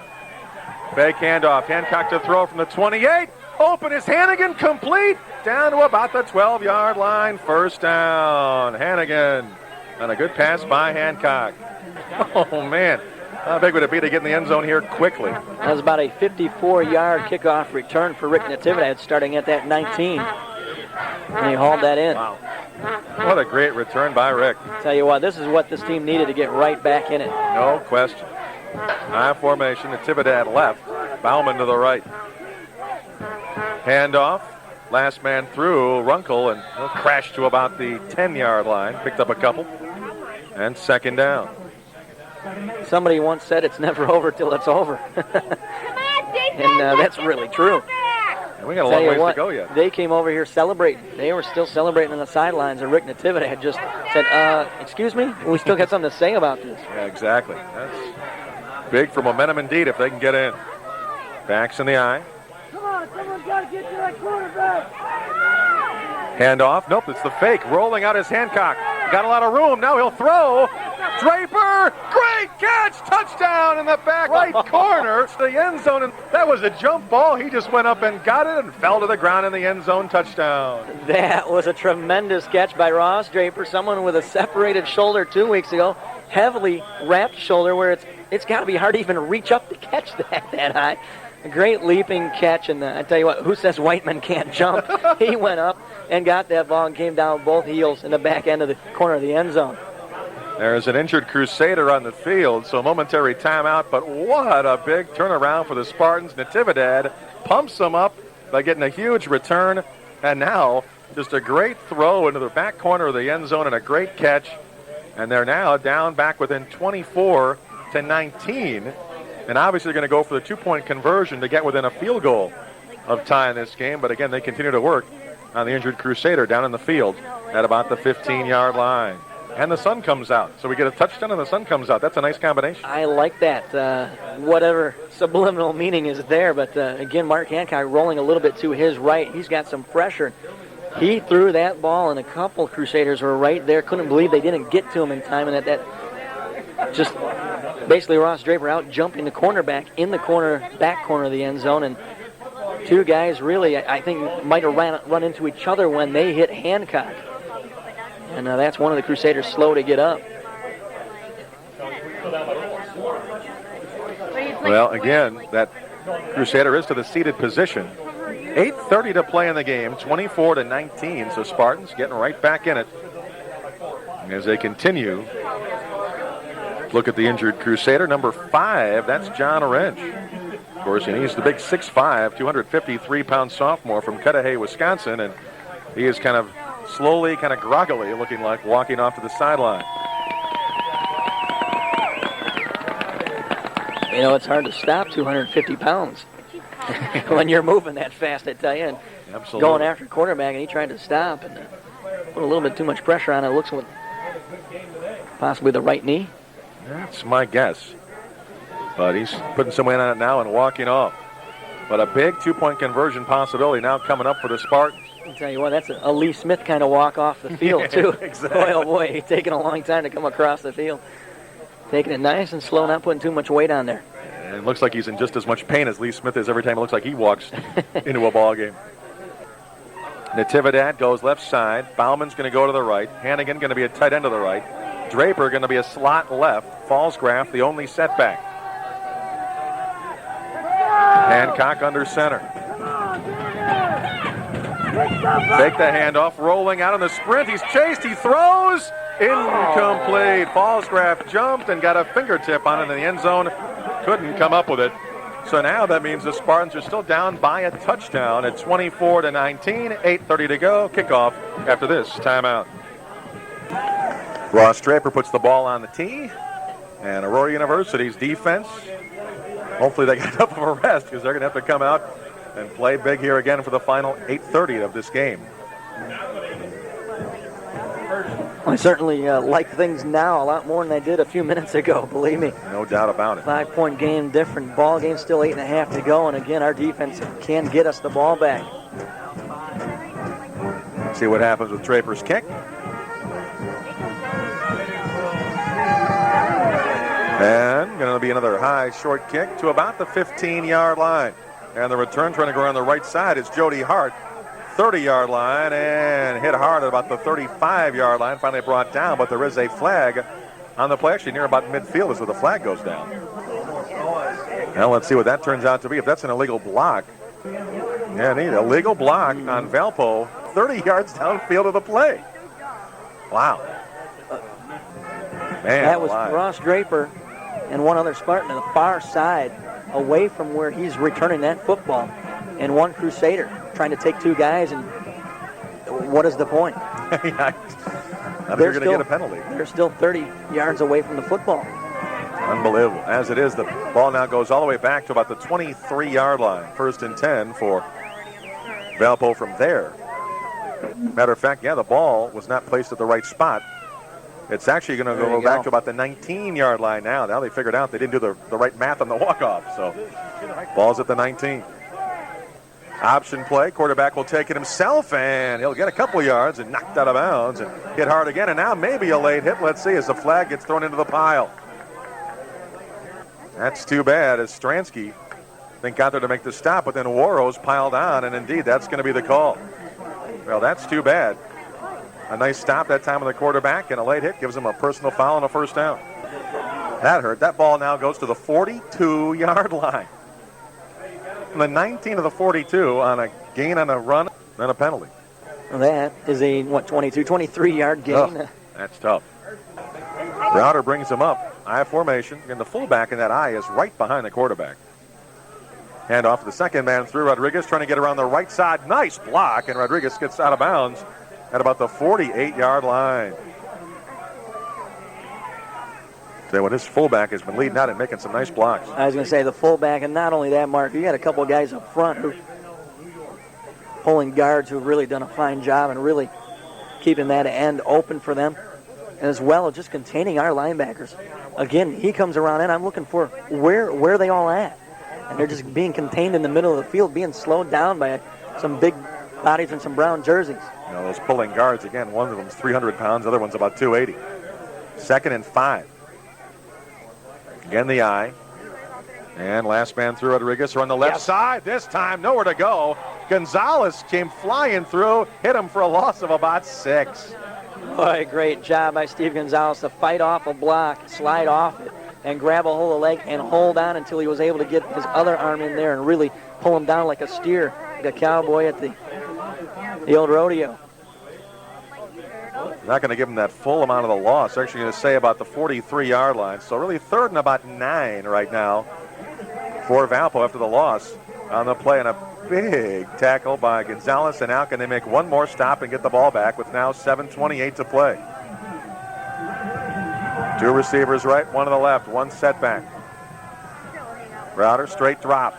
Fake handoff. Hancock to throw from the 28. Open is Hannigan, complete, down to about the 12-yard line, first down. Hannigan, and a good pass by Hancock. Oh, man, how big would it be to get in the end zone here quickly? That was about a 54-yard kickoff return for Rick Natividad, starting at that 19. And he hauled that in. Wow. What a great return by Rick. Tell you what, this is what this team needed to get right back in it. No question. High formation, Natividad left, Bauman to the right. Handoff, last man through, Runkle, and he'll crash to about the 10-yard line. Picked up a couple. And second down. Somebody once said it's never over till it's over. And that's really true. And we got a long ways to go yet. They came over here celebrating. They were still celebrating on the sidelines, and Rick Natividad had just said, excuse me? We still got something to say about this. Yeah, exactly. That's big for momentum indeed if they can get in. Backs in the eye. Come on, someone's got to get to that quarterback. Handoff. Nope, it's the fake. Rolling out his Hancock. Got a lot of room. Now he'll throw. Draper. Great catch. Touchdown in the back right corner. It's the end zone. And that was a jump ball. He just went up and got it and fell to the ground in the end zone. Touchdown. That was a tremendous catch by Ross Draper, someone with a separated shoulder 2 weeks ago. Heavily wrapped shoulder where it's got to be hard to even reach up to catch that high. A great leaping catch, and I tell you what, who says Whiteman can't jump? He went up and got that ball and came down with both heels in the back end of the corner of the end zone. There's an injured Crusader on the field, so momentary timeout, but what a big turnaround for the Spartans. Natividad pumps them up by getting a huge return, and now just a great throw into the back corner of the end zone and a great catch, and they're now down back within 24-19. And obviously they're going to go for the two-point conversion to get within a field goal of tying this game. But again, they continue to work on the injured Crusader down in the field at about the 15-yard line. And the sun comes out. So we get a touchdown and the sun comes out. That's a nice combination. I like that. Whatever subliminal meaning is there. But again, Mark Hancock rolling a little bit to his right. He's got some pressure. He threw that ball, and a couple Crusaders were right there. Couldn't believe they didn't get to him in time. And that just basically Ross Draper out jumping the cornerback in the back corner of the end zone, and two guys really, I think, might have run into each other when they hit Hancock. And that's one of the Crusaders slow to get up. Well, again, that Crusader is to the seated position. 8:30 to play in the game, 24-19, so Spartans getting right back in it as they continue. Look at the injured Crusader, number 5. That's John Wrench. Of course, he's the big 6'5", 253-pound sophomore from Cudahy, Wisconsin, and he is kind of slowly, kind of groggily looking like walking off to the sideline. You know, it's hard to stop 250 pounds when you're moving that fast, I tell you. And absolutely. Going after quarterback, and he tried to stop and put a little bit too much pressure on it. It looks like possibly the right knee. That's my guess. But he's putting some weight on it now and walking off. But a big two-point conversion possibility now coming up for the Spartans. I'll tell you what, that's a Lee Smith kind of walk off the field, too. Exactly. Boy, oh boy, he's taking a long time to come across the field. Taking it nice and slow, not putting too much weight on there. And it looks like he's in just as much pain as Lee Smith is every time it looks like he walks into a ball game. Natividad goes left side. Bauman's going to go to the right. Hannigan going to be a tight end to the right. Draper going to be a slot left. Fallsgraf the only setback. Hancock under center. Take the handoff, rolling out on the sprint. He's chased, he throws. Incomplete. Fallscraft jumped and got a fingertip on it in the end zone. Couldn't come up with it. So now that means the Spartans are still down by a touchdown at 24-19, 8:30 to go. Kickoff after this timeout. Ross Draper puts the ball on the tee, and Aurora University's defense, hopefully they got enough of a rest because they're going to have to come out and play big here again for the final 8:30 of this game. I certainly like things now a lot more than I did a few minutes ago, believe me. No doubt about it. 5-point game, different ball game, still 8.5 to go, and again, our defense can get us the ball back. See what happens with Draper's kick. And going to be another high short kick to about the 15-yard line. And the return trying to go around the right side is Jody Hart. 30-yard line and hit hard at about the 35-yard line. Finally brought down, but there is a flag on the play. Actually near about midfield is where the flag goes down. Now let's see what that turns out to be. If that's an illegal block. Yeah, neat. Illegal block on Valpo. 30 yards downfield of the play. Wow. Man, that was Ross Draper and one other Spartan on the far side away from where he's returning that football. And one Crusader trying to take two guys, and what is the point? I think you're going to get a penalty. They're still 30 yards away from the football. Unbelievable. As it is, the ball now goes all the way back to about the 23-yard line. 1st and 10 for Valpo from there. Matter of fact, yeah, the ball was not placed at the right spot. It's actually going to go back to about the 19-yard line now. Now they figured out they didn't do the right math on the walk-off. So ball's at the 19. Option play. Quarterback will take it himself, and he'll get a couple yards and knocked out of bounds and hit hard again. And now maybe a late hit. Let's see as the flag gets thrown into the pile. That's too bad as Stransky, I think, got there to make the stop, but then Warro's piled on, and indeed that's going to be the call. Well, that's too bad. A nice stop that time of the quarterback, and a late hit gives him a personal foul and a first down. That hurt. That ball now goes to the 42-yard line. From the 19 to the 42 on a gain on a run and a penalty. Well, that is a, 23-yard gain. Oh, that's tough. Browder brings him up. I formation, and the fullback in that I is right behind the quarterback. Hand off to the second man through Rodriguez, trying to get around the right side. Nice block, and Rodriguez gets out of bounds at about the 48-yard line. So when his fullback has been leading out and making some nice blocks. I was going to say the fullback, and not only that, Mark, you got a couple of guys up front who pulling guards who've really done a fine job and really keeping that end open for them, and as well as just containing our linebackers. Again, he comes around, and I'm looking for where are they all at? And they're just being contained in the middle of the field, being slowed down by some big bodies and some brown jerseys. You know, those pulling guards, again, one of them's 300 pounds, the other one's about 280. 2nd and 5. Again, the eye. And last man through Rodriguez on the left side. This time, nowhere to go. Gonzalez came flying through, hit him for a loss of about 6. Boy, great job by Steve Gonzalez to fight off a block, slide off it, and grab a hold of the leg and hold on until he was able to get his other arm in there and really pull him down like a steer, like a cowboy at the old rodeo. Not going to give him that full amount of the loss. Actually going to say about the 43-yard line. So really 3rd and about 9 right now for Valpo after the loss on the play. And a big tackle by Gonzalez. And now can they make one more stop and get the ball back with now 7:28 to play. 2 receivers right, 1 to the left, 1 setback. Browder straight drop.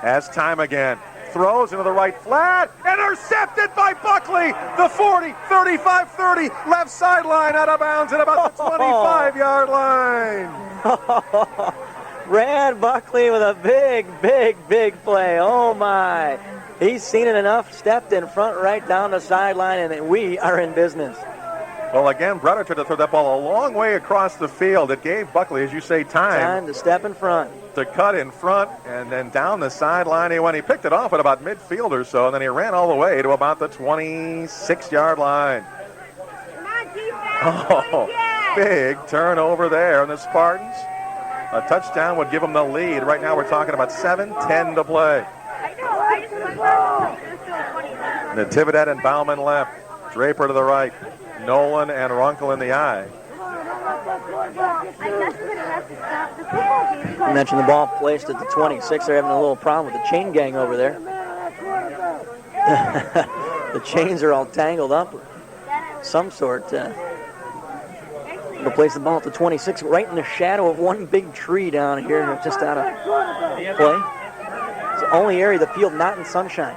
Has time again. Throws into the right flat. Intercepted by Buckley. The 40, 35, 30. Left sideline out of bounds at about the 25-yard line. Brad Buckley with a big play. Oh, my. He's seen it enough. Stepped in front right down the sideline, and we are in business. Well, again, Browder tried to throw that ball a long way across the field. It gave Buckley, as you say, time to step in front. To cut in front, and then down the sideline he went. He picked it off at about midfield or so, and then he ran all the way to about the 26-yard line. Oh, big turnover there on the Spartans. A touchdown would give them the lead. Right now we're talking about 7:10 to play. Natividad and Bauman left. Draper to the right. Nolan and Runkle in the eye. You mentioned the ball placed at the 26. They're having a little problem with the chain gang over there. The chains are all tangled up of some sort. They'll place the ball at the 26, right in the shadow of one big tree down here, just out of play. It's the only area of the field not in sunshine.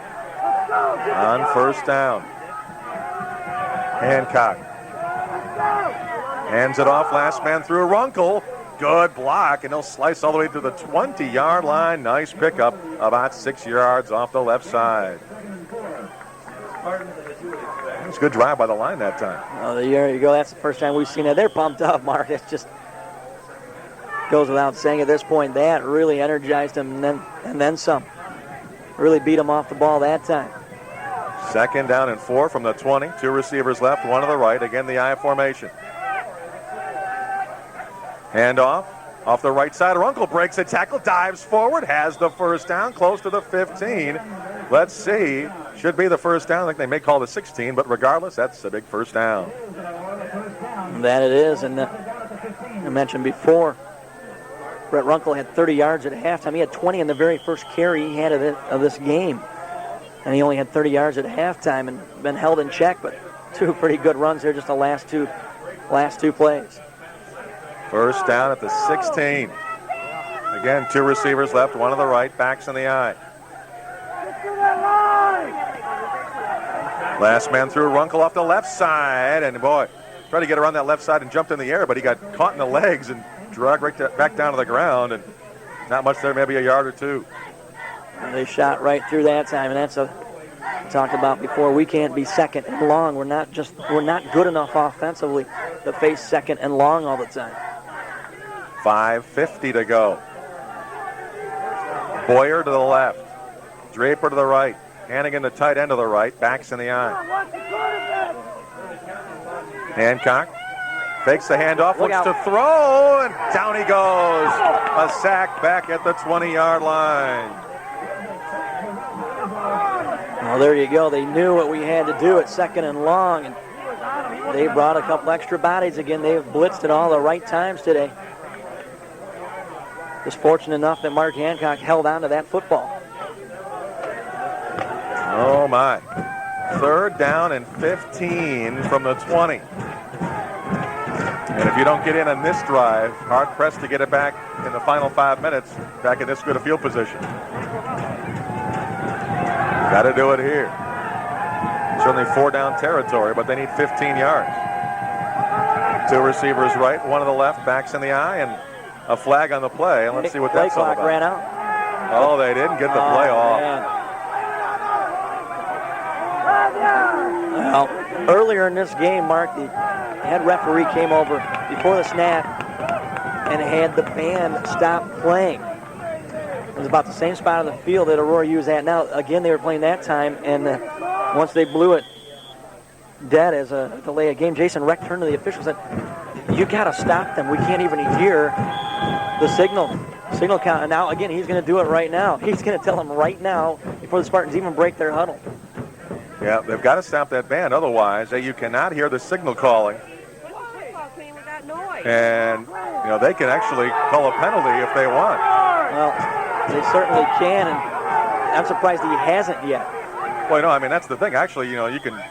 On first down. Hancock hands it off. Last man through. Runkle. Good block, and he'll slice all the way to the 20-yard line. Nice pickup, about 6 yards off the left side. It was a good drive by the line that time. Oh, there you go. That's the first time we've seen it. They're pumped up, Mark. It just goes without saying at this point. That really energized him, and then some. Really beat him off the ball that time. 2nd down and 4 from the 20. 2 receivers left, 1 to the right. Again, the I formation. Handoff off the right side. Runkle breaks a tackle, dives forward, has the first down, close to the 15. Let's see. Should be the first down. I think they may call it 16, but regardless, that's a big first down. That it is, and I mentioned before, Brett Runkle had 30 yards at halftime. He had 20 in the very first carry he had of this game. And he only had 30 yards at halftime and been held in check, but 2 pretty good runs here, just the last two plays. First down at the 16. Again, 2 receivers left, 1 to the right, backs in the eye. Last man through. Runkle off the left side, and boy, tried to get around that left side and jumped in the air, but he got caught in the legs and dragged back down to the ground, and not much there, maybe a yard or 2. And they shot right through that time, and that's we talked about before. We can't be second and long. We're not good enough offensively to face second and long all the time. 5:50 to go. Boyer to the left. Draper to the right. Hannigan, the tight end to the right. Backs in the eye. Hancock fakes the handoff, looks to throw, and down he goes. A sack back at the 20-yard line. Well, there you go. They knew what we had to do at second and long, and they brought a couple extra bodies again. They've blitzed at all the right times today. Just fortunate enough that Mark Hancock held on to that football. Oh, my. 3rd down and 15 from the 20. And if you don't get in on this drive, hard-pressed to get it back in the final 5 minutes, back in this good a field position. Got to do it here. Certainly 4-down territory, but they need 15 yards. 2 receivers right, 1 to the left, backs in the eye, and a flag on the play. And let's see what that's all about. Play clock ran out. Oh, they didn't get the play off. Man. Well, earlier in this game, Mark, the head referee came over before the snap and had the band stop playing. It was about the same spot on the field that Aurora U is at now. Again, they were playing that time, and once they blew it dead as a delay of game, Jason Reck turned to the officials and said, "You got to stop them. We can't even hear the signal count." And now, again, he's going to do it right now. He's going to tell them right now before the Spartans even break their huddle. Yeah, they've got to stop that band. Otherwise, you cannot hear the signal calling. And, they can actually call a penalty if they want. Well, they certainly can, and I'm surprised he hasn't yet. Well, that's the thing. Actually, you can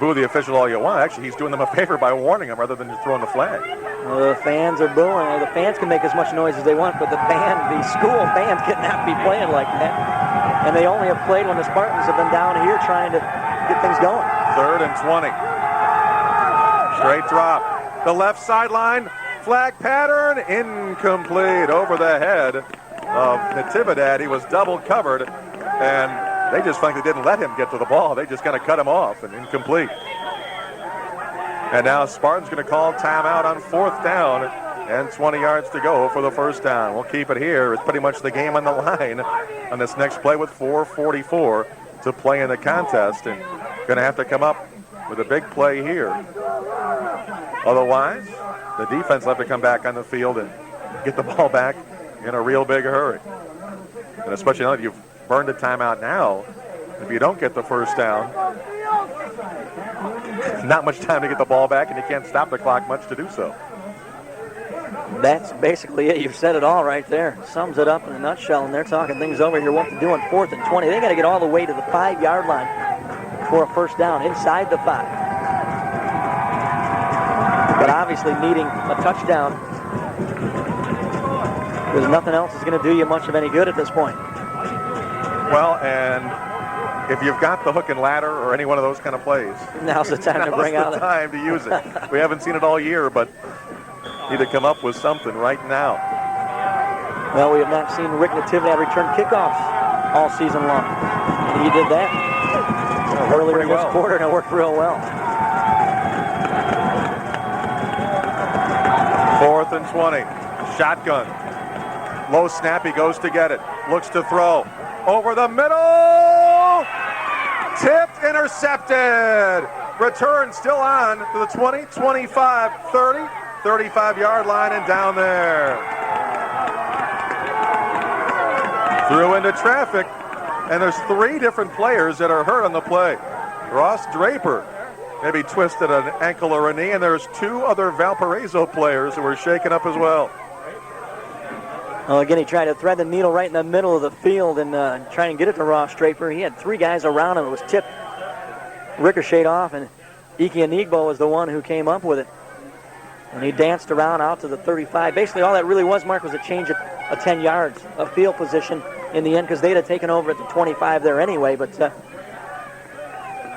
boo the official all you want. Actually, he's doing them a favor by warning them rather than just throwing the flag. Well, the fans are booing. The fans can make as much noise as they want, but the school band cannot be playing like that. And they only have played when the Spartans have been down here trying to get things going. 3rd and 20. Straight drop. The left sideline. Flag pattern. Incomplete over the head of Natividad. He was double covered, and they just frankly didn't let him get to the ball. They just kind of cut him off, and incomplete. And now Spartan's going to call timeout on 4th down and 20 yards to go for the first down. We'll keep it here. It's pretty much the game on the line on this next play with 4:44 to play in the contest, and going to have to come up with a big play here. Otherwise, the defense will have to come back on the field and get the ball back in a real big hurry. And especially now that you've burned a timeout now, If you don't get the first down, not much time to get the ball back, and you can't stop the clock much to do so. That's basically it. You've said it all right there. Sums it up in a nutshell, and they're talking things over here. What to do on 4th and 20. They got to get all the way to the 5-yard line for a first down inside the 5. But obviously needing a touchdown because nothing else is going to do you much of any good at this point. Well, and if you've got the hook and ladder or any one of those kind of plays, now's the time to bring out. Now's the time to use it. We haven't seen it all year, but need to come up with something right now. Well, we have not seen Rick Natividad return kickoffs all season long. And he did that earlier in this quarter, and it worked real well. 4th and 20. Shotgun. Low snap. He goes to get it. Looks to throw. Over the middle. Tipped. Intercepted. Return still on to the 20, 25, 30, 35-yard line and down there. Threw into traffic. And there's 3 different players that are hurt on the play. Ross Draper maybe twisted an ankle or a knee, and there's 2 other Valparaiso players who were shaken up as well. Well, again, he tried to thread the needle right in the middle of the field and try and get it to Ross Draper. He had 3 guys around him. It was tipped, ricocheted off, and Ike Anigbo was the one who came up with it. And he danced around out to the 35. Basically, all that really was, Mark, was a change of 10 yards of field position in the end because they'd have taken over at the 25 there anyway. But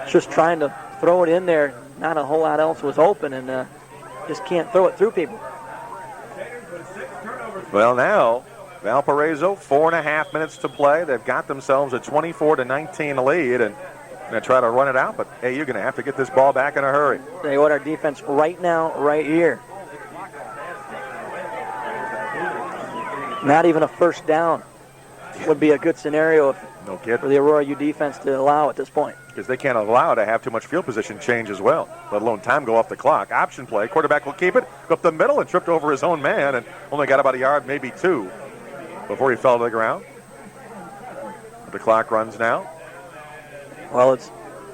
just trying to throw it in there. Not a whole lot else was open, and just can't throw it through people. Well, now, Valparaiso, 4.5 minutes to play. They've got themselves a 24-19 lead, and going to try to run it out. But, hey, you're going to have to get this ball back in a hurry. Tell you what, our defense right now, right here. Not even a first down would be a good scenario for the Aurora U defense to allow at this point. Because they can't allow to have too much field position change as well, let alone time go off the clock. Option play, quarterback will keep it, go up the middle and tripped over his own man and only got about a yard, maybe 2, before he fell to the ground. The clock runs now. Well,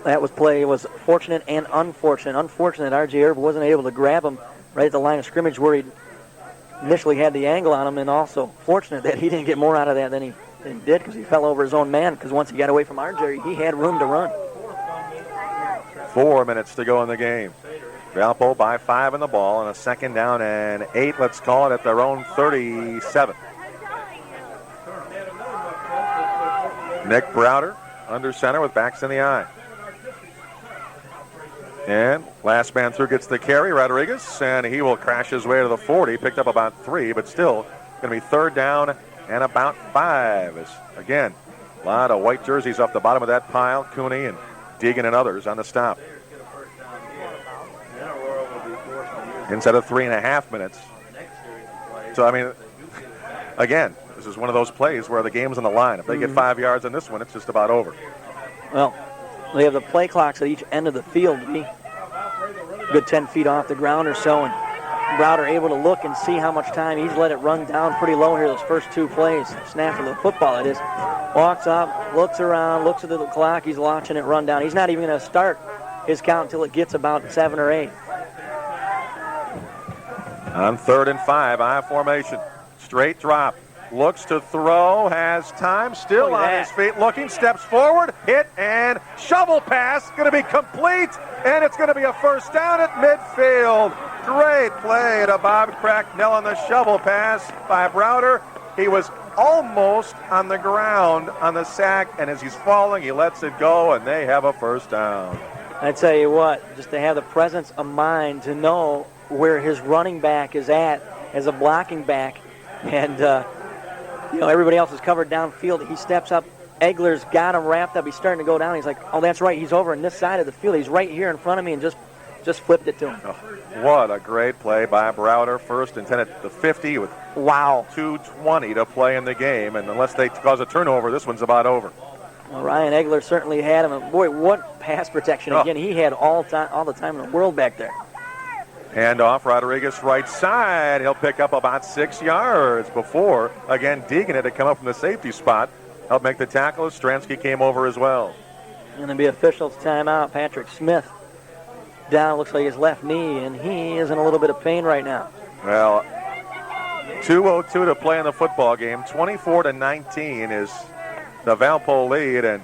that play was fortunate and unfortunate. Unfortunate R.J. Erb wasn't able to grab him right at the line of scrimmage where he initially had the angle on him, and also fortunate that he didn't get more out of that than he did because he fell over his own man because once he got away from R.J., he had room to run. 4 minutes to go in the game. Valpo by 5 in the ball, and a 2nd down and 8, let's call it, at their own 37. Nick Browder under center with backs in the eye. And last man through gets the carry, Rodriguez, and he will crash his way to the 40. Picked up about 3, but still going to be 3rd down and about 5. Again, a lot of white jerseys off the bottom of that pile. Cooney and Deegan and others on the stop. Inside of 3.5 minutes. So, I mean, again, this is one of those plays where the game's on the line. If they get 5 yards on this one, it's just about over. Well, they have the play clocks at each end of the field. Good 10 feet off the ground or so, and Browder able to look and see how much time he's let it run down pretty low here those first 2 plays. Snap of the football, it is. Walks up, looks around, looks at the clock. He's watching it run down. He's not even going to start his count until it gets about 7 or 8. On 3rd and 5, I formation. Straight drop. Looks to throw, has time, still on his feet, looking, steps forward, hit, and shovel pass. Going to be complete, and it's going to be a first down at midfield. Great play to Bob Cracknell on the shovel pass by Browder. He was almost on the ground on the sack, and as he's falling, he lets it go, and they have a first down. I tell you what, just to have the presence of mind to know where his running back is at as a blocking back, and everybody else is covered downfield. He steps up. Egler's got him wrapped up. He's starting to go down. He's like, oh, that's right. He's over on this side of the field. He's right here in front of me and just flipped it to him. Oh, what a great play by Browder. 1st and 10 at the 50 with 2:20 to play in the game. And unless they cause a turnover, this one's about over. Well, Ryan Egler certainly had him. And boy, what pass protection. Again, he had all the time in the world back there. Handoff, Rodriguez right side. He'll pick up about 6 yards before, again, Deegan had to come up from the safety spot. Helped make the tackle as Stransky came over as well. Going to be officials timeout. Patrick Smith down, looks like his left knee, and he is in a little bit of pain right now. Well, 2:02 to play in the football game. 24-19 is the Valpo lead, and